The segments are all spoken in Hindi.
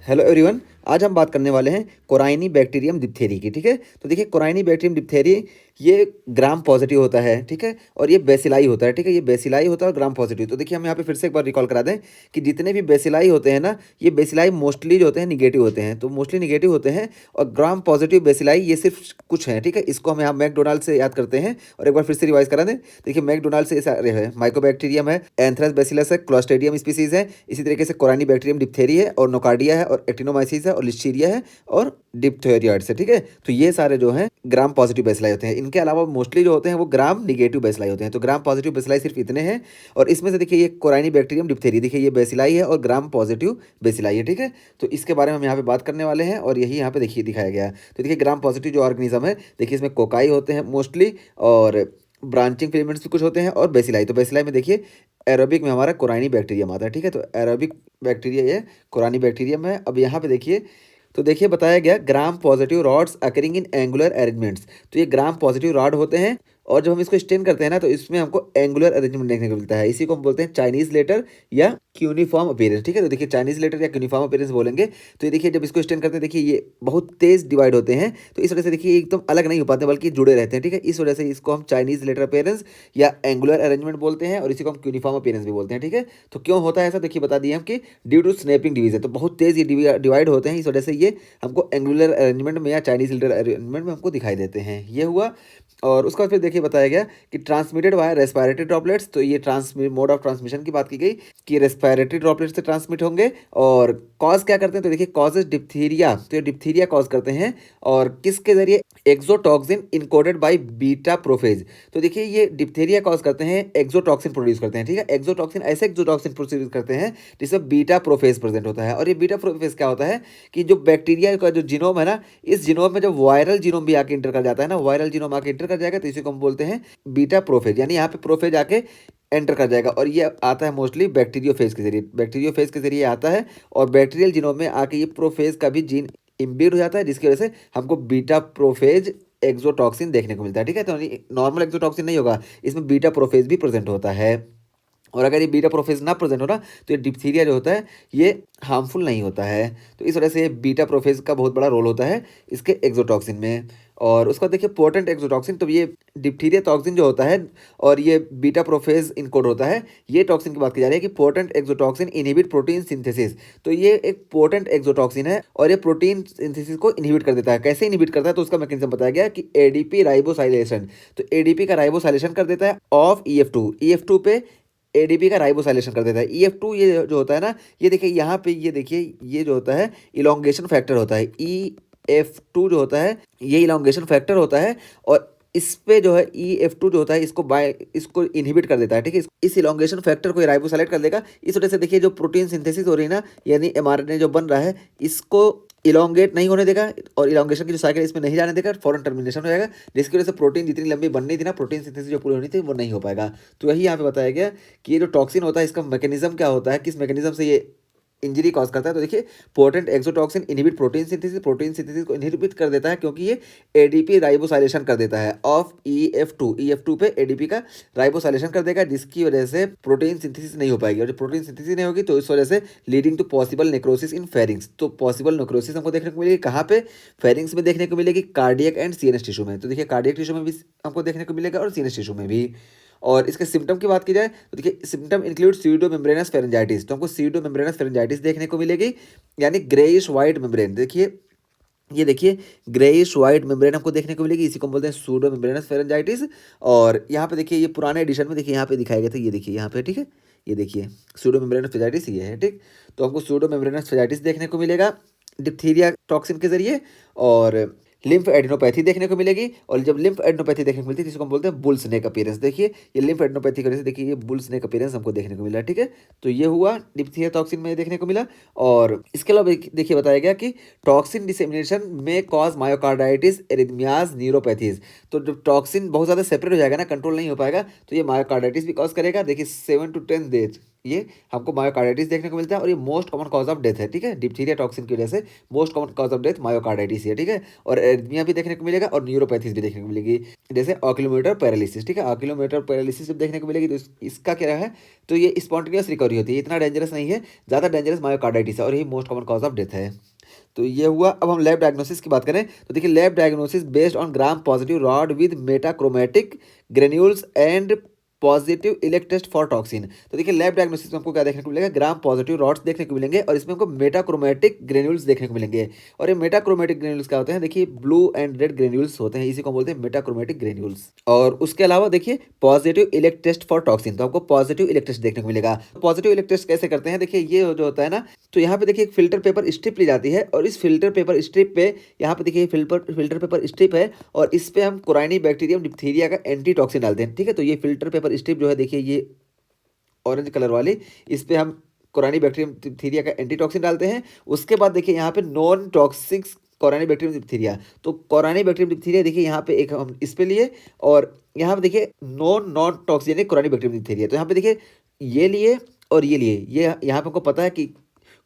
Hello everyone. आज हम बात करने वाले हैं कोराइनी बैक्टीरियम डिप्थेरी की। ठीक है, तो देखिए कोराइनी बैक्टीरियम डिप्थेरी ये ग्राम पॉजिटिव होता है। ठीक है, और ये बेसिलाई होता है। ठीक है, ये बेसिलाई होता है और ग्राम पॉजिटिव। तो देखिए हम यहाँ पे फिर से एक बार रिकॉल करा दें कि जितने भी बेसिलाई होते हैं ना, ये बेसिलाई मोस्टली जो होते हैं निगेटिव होते हैं, तो मोस्टली निगेटिव होते हैं। और ग्राम पॉजिटिव बेसिलाई ये सिर्फ कुछ हैं। ठीक है, इसको हम यहाँ मैकडोनाल्ड से याद करते हैं और एक बार फिर से रिवाइज करा दें। देखिए मैकडोनाल्ड से सारे है, माइकोबैक्टीरियम है, एंथ्रास बेसिलस है, क्लोस्ट्रीडियम स्पीसीज है, इसी तरीके से कोराइनी बैक्टीरियम डिप्थेरी है और नोकार्डिया है और एक्टिनोमाइसिस है और लिस्टीरिया है और डिप्थेरियोइड्स है। ठीक है, तो ये सारे जो हैं ग्राम पॉजिटिव बेसिलाई होते हैं। इनके अलावा मोस्टली जो होते हैं वो ग्राम निगेटिव बेसिलाई होते हैं। तो ग्राम पॉजिटिव बेसिलाई सिर्फ इतने हैं। और इसमें से देखिए ये कोराइनी बैक्टीरियम डिप्थेरी, देखिए ये बेसिलाई है और ग्राम पॉजिटिव बेसिलाई है। ठीक है, तो इसके बारे में हम यहाँ पे बात करने वाले हैं और यही यहाँ पे देखिए दिखाया गया है। तो देखिए ग्राम पॉजिटिव जो ऑर्गेनिज्म है, देखिए इसमें कोकाई होते हैं मोस्टली और ब्रांचिंग फिलामेंट्स भी कुछ होते हैं और बेसिलाई। तो बेसिलाई में देखिए एरोबिक में हमारा कोराइनी बैक्टीरियम आता है। ठीक है, तो एरोबिक बैक्टीरिया ये कोरानी बैक्टीरियम है। अब यहाँ पे देखिए, तो देखिए बताया गया gram positive rods occurring in angular arrangements. तो ये ग्राम पॉजिटिव रॉड होते हैं और जब हम इसको स्टेन करते हैं ना, तो इसमें हमको एंगुलर अरेंजमेंट देखने को मिलता है। इसी को हम बोलते हैं चाइनीज लेटर या क्यूनिफॉर्म अपीयरेंस। ठीक है, तो देखिए चाइनीज लेटर या क्यूनिफॉर्म अपीयरेंस बोलेंगे। तो ये देखिए जब इसको स्टेन करते हैं, देखिए ये बहुत तेज डिवाइड होते हैं, तो इस वजह से देखिए एकदम अलग नहीं हो पाते बल्कि जुड़े रहते हैं। ठीक है, इस वजह से इसको हम चाइनीज लेटर अपीयरेंस या एंगुलर अरेंजमेंट बोलते हैं और इसी को हम क्यूनिफॉर्म अपीयरेंस भी बोलते हैं। ठीक है, तो क्यों होता है ऐसा, देखिए बता दिए हम कि ड्यू टू स्नैपिंग डिवीजन, तो बहुत तेज ये डिवाइड होते हैं, इस वजह से ये हमको एंगुलर अरेंजमेंट में या चाइनीज लेटर अरेंजमेंट में हमको दिखाई देते हैं। ये हुआ। और उसका फिर देखिए बताया गया कि ट्रांसमिटेड बाय रेस्पिरेटरी ड्रॉपलेट्स। तो ये ट्रांसमिट मोड ऑफ ट्रांसमिशन की बात की गई कि रेस्पिरेटरी ड्रॉपलेट्स से ट्रांसमिट होंगे। और कॉज क्या करते हैं, तो देखिए कॉजेज डिप्थीरिया, तो ये डिप्थीरिया कॉज करते हैं और किसके जरिए, exotoxin encoded by beta prophase. तो देखिए ये डिप्थीरिया कॉज करते हैं, एक्सोटॉक्सिन प्रोड्यूस करते हैं। ठीक है, एक्सोटॉक्सिन ऐसे एक्सोटॉक्सिन प्रोड्यूस करते हैं जिसमें बीटा प्रोफेज प्रेजेंट होता है। और ये बीटा प्रोफेज क्या होता है कि जो बैक्टीरिया का जो जीनोम है ना, इस जीनोम में जब वायरल जीनोम भी आके इंटर कर जाता है ना, वायरल जीनोम आके इंटर कर जाएगा, तो इसी को हम बोलते हैं बीटा प्रोफेज। यानी यहाँ पे प्रोफेज आके एंटर कर जाएगा और ये आता है मोस्टली बैक्टीरियोफेज के जरिए, बैक्टीरियोफेज के जरिए आता है। और बैक्टीरियल जीनोम में आके ये प्रोफेज का भी जीन इम्बिड हो जाता है, जिसकी वजह से हमको बीटा प्रोफेज एक्सोटॉक्सिन देखने को मिलता है। ठीक है, तो नॉर्मल एक्सोटॉक्सिन नहीं होगा, इसमें बीटा प्रोफेज भी प्रेजेंट होता है। और अगर ये बीटा प्रोफेज ना प्रेजेंट हो ना, तो ये डिप्थीरिया जो होता है ये हार्मफुल नहीं होता है। तो इस वजह से बीटा प्रोफेज का बहुत बड़ा रोल होता है इसके एक्सोटॉक्सिन में। और उसका देखिए पोटेंट एक्सोटॉक्सिन, तो ये डिप्थीरिया टॉक्सिन जो होता है और ये बीटा प्रोफेज इनकोड होता है, ये टॉक्सिन की बात की जा रही है कि potent exotoxin inhibit protein synthesis. तो ये एक पोटेंट एक्सोटॉक्सिन है और ये प्रोटीन सिंथेसिस को इनहिबिट कर देता है। कैसे इनहिबिट करता है, तो उसका मैकेनिज्म बताया गया कि एडीपी राइबोसाइलेशन। तो एडीपी का राइबोसाइलेशन कर देता है ऑफ ईएफ2, ईएफ2 पे एडीपी का राइबोसाइलेशन कर देता है। ईएफ2 ये जो होता है ना, ये देखिए यहाँ पे, ये देखिए ये जो होता है इलोंगेशन फैक्टर होता है। ईएफ2 जो होता है ये इलोंगेशन फैक्टर होता है और इस पे जो है ईएफ2 जो होता है इसको इनहिबिट कर देता है। ठीक है, इस इलोंगेशन फैक्टर को राइबोसाइलेट कर देगा। इस वजह से देखिए जो प्रोटीन सिंथेसिस हो रही है ना, यानी एमआरएनए जो बन रहा है, इसको इलोंगेट नहीं होने देगा और इलोंगेशन की जो साइकिल इसमें नहीं जाने देगा, फौरन टर्मिनेशन हो जाएगा, जिसकी वजह से प्रोटीन जितनी लंबी बननी थी ना, प्रोटीन सिंथेसिस जो पूरी होनी थी वो नहीं हो पाएगा। तो यही यहाँ पे बताया गया कि ये जो टॉक्सिन होता है इसका मैकेनिज्म क्या होता है, किस मैकेनिज्म से ये इंजरी कॉज करता है। तो देखिए potent exotoxin inhibit protein synthesis को इनहिबिट कर देता है क्योंकि ये एडीपी राइबोसाइलेशन कर देता है ऑफ ईएफ2 पे एडीपी का राइबोसाइलेशन कर देगा, जिसकी वजह से प्रोटीन सिंथेसिस नहीं हो पाएगी। और जब प्रोटीन सिंथेसिस नहीं होगी तो इस वजह से leading to possible necrosis in pharynx. तो पॉसिबल नेक्रोसिस हमको देखने को मिलेगी कहाँ पे, फेरिंग्स में देखने को मिलेगी, कार्डियक एंड सीएनएस टिश्यू में। तो देखिए कार्डियक टिश्यू में भी हमको देखने को मिलेगा और सीएनएस टिश्यू में भी। और इसके सिम्टम की बात की जाए तो देखिए symptom include pseudo membranous pharyngitis. तो हमको सीडो मेम्ब्रेनस फेरेंजाइटिस देखने को मिलेगी, यानी ग्रेइश वाइट मेम्ब्रेन। देखिए ये देखिए ग्रेइश वाइट मेम्ब्रेन हमको देखने को मिलेगी, इसी को हम बोलते हैं सूडो मेम्ब्रेनस फेरेंजाइटिस। और यहाँ पे देखिए ये पुराने एडिशन में देखिए यहाँ पे दिखाए गए थे, ये देखिए यहाँ पे, ठीक है, ये देखिए सूडो मेम्ब्रेनस फेरेंजाइटिस ये है। ठीक, तो हमको सूडो मेम्ब्रेनस फेरेंजाइटिस देखने को मिलेगा डिप्थीरिया टॉक्सिन के जरिए। और लिम्फ एडिनोपैथी देखने को मिलेगी, और जब लिम्फ एडिनोपैथी देखने को मिलती है जिसको हम बोलते हैं बुल स्नेक अपीयरेंस। देखिए ये लिम्फ एडिनोपैथी की वजह से देखिए ये बुल स्नेक अपीयरेंस हमको देखने को मिला। ठीक है, तो ये हुआ डिप्थीरिया टॉक्सिन में देखने को मिला। और इसके अलावा देखिए बताया गया कि टॉक्सिन डिसेमिनेशन में कॉज मायोकार्डाइटिस, एरिथमियाज, न्यूरोपैथीज। तो जब टॉक्सिन बहुत ज़्यादा सेपरेट हो जाएगा ना, कंट्रोल नहीं हो पाएगा, तो ये मायोकार्डाइटिस भी कॉज करेगा। देखिए 7 to 10 डेज ये हमको मायोकार्डाइटिस देखने को मिलता है और ये most common cause of death है, ठीक है। डिप्थीरिया टॉक्सिन की वजह से most common cause of death myocarditis है, ठीक है। और एरिथमिया भी देखने को मिलेगा और न्यूरोपैथीज भी देखने को मिलेगी, जैसे ऑक्यूलोमोटर पैरालिसिस, ठीक है। ऑक्यूलोमोटर पैरालिसिस जब देखने को मिलेगी तो इसका क्या है, तो ये स्पॉन्टेनियस रिकवरी होती है, इतना डेंजरस नहीं है, ज़्यादा डेंजरस मायोकार्डाइटिस है और यही most common cause of death है। तो ये हुआ। अब हम लैब डायग्नोसिस की बात करें तो देखिए lab diagnosis based on gram positive rod with metachromatic granules and positive Elek test for toxin. तो देखिए लैब डायग्नोसिस में हमको क्या देखने को मिलेगा, ग्राम पॉजिटिव रॉड्स देखने को मिलेंगे और इसमें हमको मेटाक्रोमेटिक ग्रेन्यूल्स देखने को मिलेंगे। और ये मेटाक्रोमेटिक ग्रेन्यूल्स क्या होते हैं, देखिए ब्लू एंड रेड ग्रेन्यूल्स होते हैं, इसी को बोलते हैं मेटाक्रोमेटिक ग्रेन्यूल्स। और उसके अलावा देखिए positive Elek test for toxin, तो हमको पॉजिटिव इलेक्ट टेस्ट देखने को मिलेगा। पॉजिटिव इलेक्ट टेस्ट कैसे करते हैं, देखिए ये जो होता है ना, तो यहाँ पे देखिए एक फिल्टर पेपर स्ट्रिप ली जाती है और इस फिल्टर पेपर स्ट्रिप पे यहाँ पे देखिए फिल्टर पेपर स्ट्रिप है और इस पे हम कोराइनी बैक्टीरियम डिप्थीरिया का एंटी टॉक्सिन डालते हैं, ठीक है। तो ये फिल्टर पेपर स्ट्रिप जो है देखिए ये ऑरेंज कलर वाली, इस पे हम कोरानी बैक्टीरियम डिप्थीरिया का एंटी टॉक्सिन डालते हैं। उसके बाद देखिए यहाँ पे नॉन टॉक्सिक कोरानी बैक्टीरियम डिप्थीरिया, तो कोरानी बैक्टीरियम डिप्थीरिया देखिए यहाँ पे एक हम इस पे लिए और यहाँ पे देखिए नॉन टॉक्सिक कोरानी बैक्टीरियम डिप्थीरिया, तो यहाँ पे देखिए ये लिए और ये लिए, ये यहाँ पे हमको पता है कि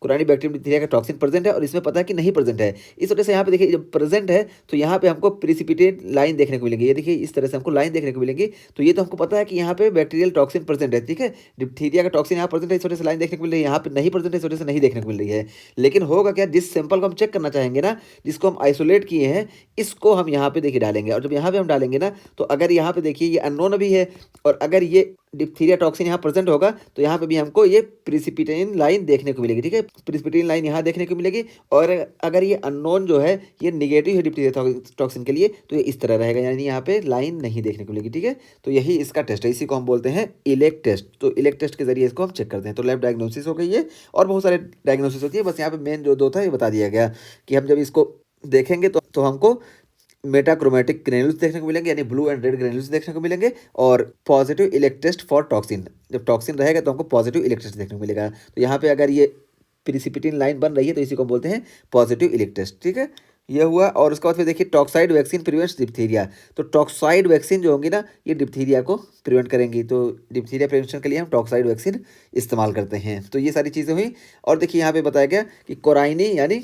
कुरानी बैक्टीरियम डिप्थीरिया का टॉक्सिन प्रेजेंट है और इसमें पता है कि नहीं प्रेजेंट है। इस वजह से यहाँ पे देखिए जब प्रेजेंट है तो यहाँ पे हमको प्रिसिपिटेट लाइन देखने को मिलेंगी, ये देखिए इस तरह से हमको लाइन देखने को मिलेंगी। तो ये तो हमको पता है कि यहाँ पे बैक्टीरियल टॉक्सिन प्रेजेंट है, ठीक है। डिप्थीरिया का टॉक्सिन यहाँ प्रेजेंट है, इस वजह से लाइन देखने को मिल रही है, यहाँ पे नहीं प्रेजेंट है, इस वजह से नहीं देखने को मिल रही है। लेकिन होगा क्या, जिस सैंपल को हम चेक करना चाहेंगे ना, जिसको हम आइसोलेट किए हैं, इसको हम यहाँ पे देखिए डालेंगे और जब यहाँ पे हम डालेंगे ना, तो अगर यहाँ पे देखिए ये अननोन भी है और अगर ये डिप्थीरिया टॉक्सिन यहाँ प्रेजेंट होगा तो यहाँ पे भी हमको ये प्रिसिपिटेन लाइन देखने को मिलेगी, ठीक है। प्रिसिपिटेन लाइन यहाँ देखने को मिलेगी और अगर ये अननोन जो है ये निगेटिव है डिप्थीरिया टॉक्सिन के लिए तो ये इस तरह रहेगा, यानी यहाँ पे लाइन नहीं देखने को मिलेगी, ठीक है। तो यही इसका टेस्ट है, इसी को हम बोलते हैं इलेक्ट टेस्ट। तो इलेक्ट टेस्ट के जरिए इसको हम चेक करते हैं। तो लैब डायग्नोसिस हो गई है और बहुत सारे डायग्नोसिस होती है, बस यहाँ पे मेन जो दो था ये बता दिया गया कि हम जब इसको देखेंगे तो हमको मेटाक्रोमेटिक ग्रेन्यूल्स देखने को मिलेंगे, यानी ब्लू एंड रेड ग्रेन्यूल्स देखने को मिलेंगे और positive Elek test for toxin, जब टॉक्सिन रहेगा तो हमको पॉजिटिव इलेक्ट टेस्ट देखने को मिलेगा। तो यहाँ पे अगर ये प्रिसिपिटिन लाइन बन रही है तो इसी को बोलते हैं पॉजिटिव इलेक्ट टेस्ट, ठीक है। ये हुआ। और उसके बाद फिर देखिए टॉक्साइड वैक्सीन प्रिवेंट्स डिप्थीरिया, तो टॉक्साइड वैक्सीन जो होंगी ना ये डिप्थीरिया को प्रिवेंट करेंगी, तो डिप्थीरिया प्रिवेंशन के लिए हम टॉक्साइड वैक्सीन इस्तेमाल करते हैं। तो ये सारी चीज़ें हुई। और देखिए यहाँ पे बताया गया कि कोराइनी यानी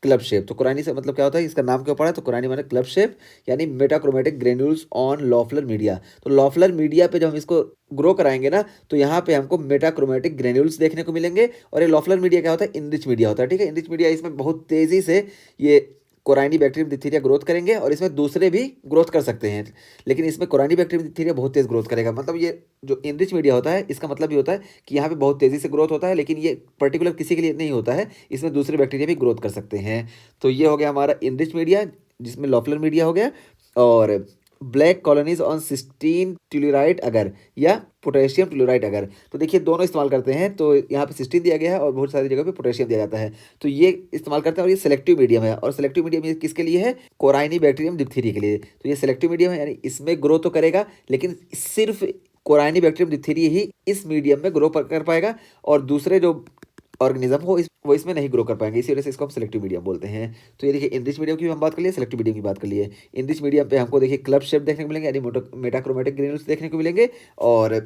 क्लब शेप, तो कोरानी से मतलब क्या होता है, इसका नाम क्यों पड़ा, तो कोरानी माने क्लब शेप यानी मेटाक्रोमेटिक ग्रेन्यूल्स ऑन लॉफलर मीडिया। तो लॉफलर मीडिया पे जब हम इसको ग्रो कराएंगे ना तो यहाँ पे हमको मेटाक्रोमेटिक ग्रेन्यूल्स देखने को मिलेंगे। और ये लॉफलर मीडिया क्या होता है, इनरिच मीडिया होता है, ठीक है। इनरिच मीडिया इसमें बहुत तेज़ी से ये कोरानी बैक्टीरियम डिप्थीरिया ग्रोथ करेंगे और इसमें दूसरे भी ग्रोथ कर सकते हैं, लेकिन इसमें कोरानी बैक्टीरियम डिप्थीरिया बहुत तेज़ ग्रोथ करेगा। मतलब ये जो इनरिच मीडिया होता है इसका मतलब ये होता है कि यहाँ पे बहुत तेज़ी से ग्रोथ होता है, लेकिन ये पर्टिकुलर किसी के लिए नहीं होता है, इसमें दूसरे बैक्टीरिया भी ग्रोथ कर सकते हैं। तो ये हो गया हमारा इनरिच मीडिया जिसमें लॉफलर मीडिया हो गया। और ब्लैक कॉलोनीज ऑन सिस्टीन ट्यूलोराइट अगर या पोटेशियम ट्यूलोराइट अगर, तो देखिए दोनों इस्तेमाल करते हैं। तो यहाँ पे सिस्टीन दिया गया है और बहुत सारी जगह पे पोटेशियम दिया जाता है, तो ये इस्तेमाल करते हैं। और ये सेलेक्टिव मीडियम है और सेलेक्टिव मीडियम ये किसके लिए है, कोराइनी बैक्टीरियम डिप्थीरिया के लिए। तो ये सेलेक्टिव मीडियम है यानी इसमें ग्रो तो करेगा लेकिन सिर्फ कोराइनी बैक्टीरियम डिप्थीरिया ही इस मीडियम में ग्रो कर पाएगा और दूसरे जो ऑर्गेनिज्म वो इसमें नहीं ग्रो कर पाएंगे, इसी वजह से इसको हम सेलेक्टिव मीडियम बोलते हैं। तो ये देखिए इनरिच मीडियम की भी हम बात कर लिए, सेलेक्टिव मीडियम की बात कर लिए। इनरिच मीडियम पे हमको देखिए क्लब शेप देखने को मिलेंगे यानी मेटाक्रोमेटिक ग्रेन्यूल्स देखने को मिलेंगे और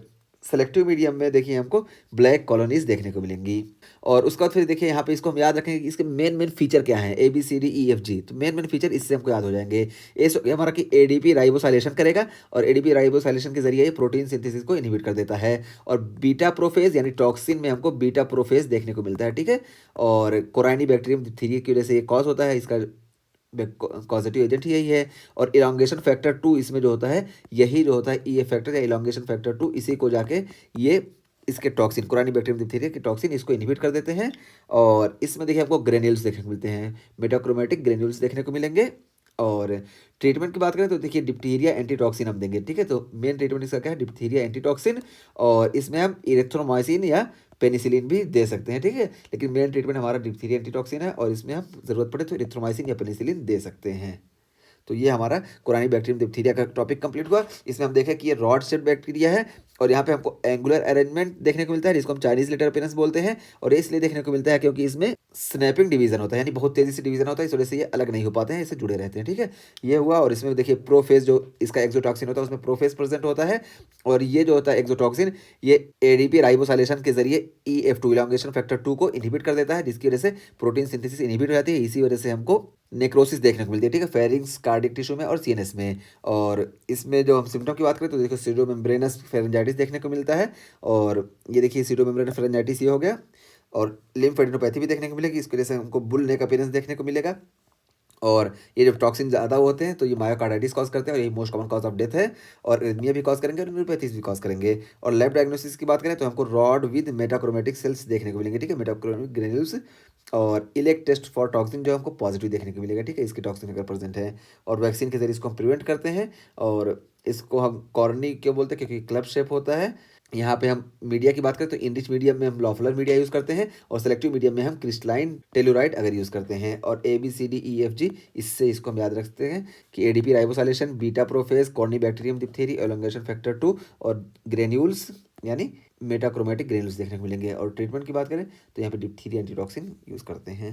सेलेक्टिव मीडियम में देखिए हमको ब्लैक कॉलोनीज देखने को मिलेंगी। और उसके बाद फिर देखिए यहाँ पे इसको हम याद रखेंगे कि इसके मेन फीचर क्या है, ABCDEFG। तो मेन फीचर इससे हमको याद हो जाएंगे। ये हमारा कि ADP राइबोसाइलेशन करेगा और ADP राइबोसाइलेशन के जरिए ये प्रोटीन सिंथेसिस को इनहिबिट कर देता है। और बीटा प्रोफेज यानी टॉक्सिन में हमको बीटा प्रोफेज देखने को मिलता है, ठीक है। और कोराइनी बैक्टीरियम डिप्थीरिया की वजह से ये कॉज होता है, इसका पॉजिटिव एजेंट यही है। और इलांगेशन फैक्टर 2 इसमें जो होता है यही जो होता है EF फैक्टर या इलांगेशन फैक्टर 2, इसी को जाके ये इसके टॉक्सिन कोरानी बैक्टीरियम डिप्थीरिया के टॉक्सिन इसको इनहिबिट कर देते हैं। और इसमें देखिए आपको ग्रेन्यूल्स देखने को मिलते हैं, मेटाक्रोमेटिक ग्रेन्यूल्स देखने को मिलेंगे। और ट्रीटमेंट की बात करें तो देखिए डिप्थीरिया एंटीटॉक्सिन हम देंगे, ठीक है। तो मेन ट्रीटमेंट इसका क्या है, डिप्थीरिया एंटीटॉक्सिन। और इसमें हम इरेथ्रोमाइसिन या पेनिसिलिन भी दे सकते हैं, ठीक है। लेकिन मेन ट्रीटमेंट हमारा डिप्थीरिया एंटीटॉक्सिन है और इसमें हम ज़रूरत पड़े तो इरेथ्रोमाइसिन या पेनिसिलिन दे सकते हैं। तो ये हमारा कोरानी बैक्टीरियम डिप्थीरिया का टॉपिक कंप्लीट हुआ। इसमें हम देखें कि ये रॉड शेप बैक्टीरिया है और यहाँ पे हमको एंगुलर अरेंजमेंट देखने को मिलता है, जिसको हम चाइनीज लेटर अपीयरेंस बोलते हैं। और ये इसलिए देखने को मिलता है क्योंकि इसमें स्नैपिंग डिवीजन होता है, यानी बहुत तेजी से डिवीजन होता है, इस वजह से ये अलग नहीं हो पाते हैं, इससे जुड़े रहते हैं, ठीक है। ये हुआ। और इसमें देखिए प्रोफेज जो इसका एक्सोटॉक्सिन होता है उसमें प्रोफेज प्रेजेंट होता है। और ये जो होता है एक्सोटॉक्सिन, ये एडीपी राइबोसाइलेशन के जरिए EF2 इलांगेशन फैक्टर 2 को इनहिबिट कर देता है, जिसकी वजह से प्रोटीन सिंथेसिस इनहिबिट हो जाती है। इसी वजह से हमको नेक्रोसिस देखने को मिलती है, ठीक है, फेरिंग्स, कार्डिक टिश्यू में और सीएनएस में। और इसमें जो हम सिम्टम की बात करें तो देखो सीरोमेम्ब्रेनस फेरेंजाइटिस देखने को मिलता है। और ये देखिए सीरोमेम्ब्रेनस फेरेंजाइटिस ये हो गया। और लिम्फेडिनोपैथी भी देखने को मिलेगी, इसकी वजह से हमको बुल नेक अपीयरेंस देखने को मिलेगा। और ये जब टॉक्सिन ज़्यादा होते हैं तो ये मायोकार्डाइटिस कॉज करते हैं, और यही most common cause of death है। और एरिथमिया भी कॉज करेंगे और न्यूरोपैथीज भी कॉज करेंगे। और लैब डायग्नोसिस की बात करें तो हमको रॉड विद मेटाक्रोमेटिक सेल्स देखने को मिलेंगे, ठीक है, मेटाक्रोमेटिक ग्रेन्यूल्स। और इलेक्ट टेस्ट फॉर टॉक्सिन जो हमको पॉजिटिव देखने को मिलेगा, ठीक है, इसके टॉक्सिन अगर प्रेजेंट है। और वैक्सीन के जरिए इसको हम प्रिवेंट करते हैं। और इसको हम कॉर्नी क्यों बोलते हैं, क्योंकि क्लब शेप होता है। यहाँ पे हम मीडिया की बात करें तो इनरिच मीडियम में हम लॉफलर मीडिया यूज़ करते हैं, और सेलेक्टिव मीडियम में हम क्रिस्टलाइन टेलुराइड अगर यूज़ करते हैं। और ABCDEFG, इससे इसको हम याद रखते हैं कि ADP ribosylation, beta prophage, corynebacterium diphtheriae, elongation factor 2 और ग्रेन्यूल्स यानी मेटाक्रोमेटिक ग्रेन्यूल्स देखने को मिलेंगे। और ट्रीटमेंट की बात करें तो यहाँ पे डिप्थीरिया एंटीटॉक्सिन यूज़ करते हैं।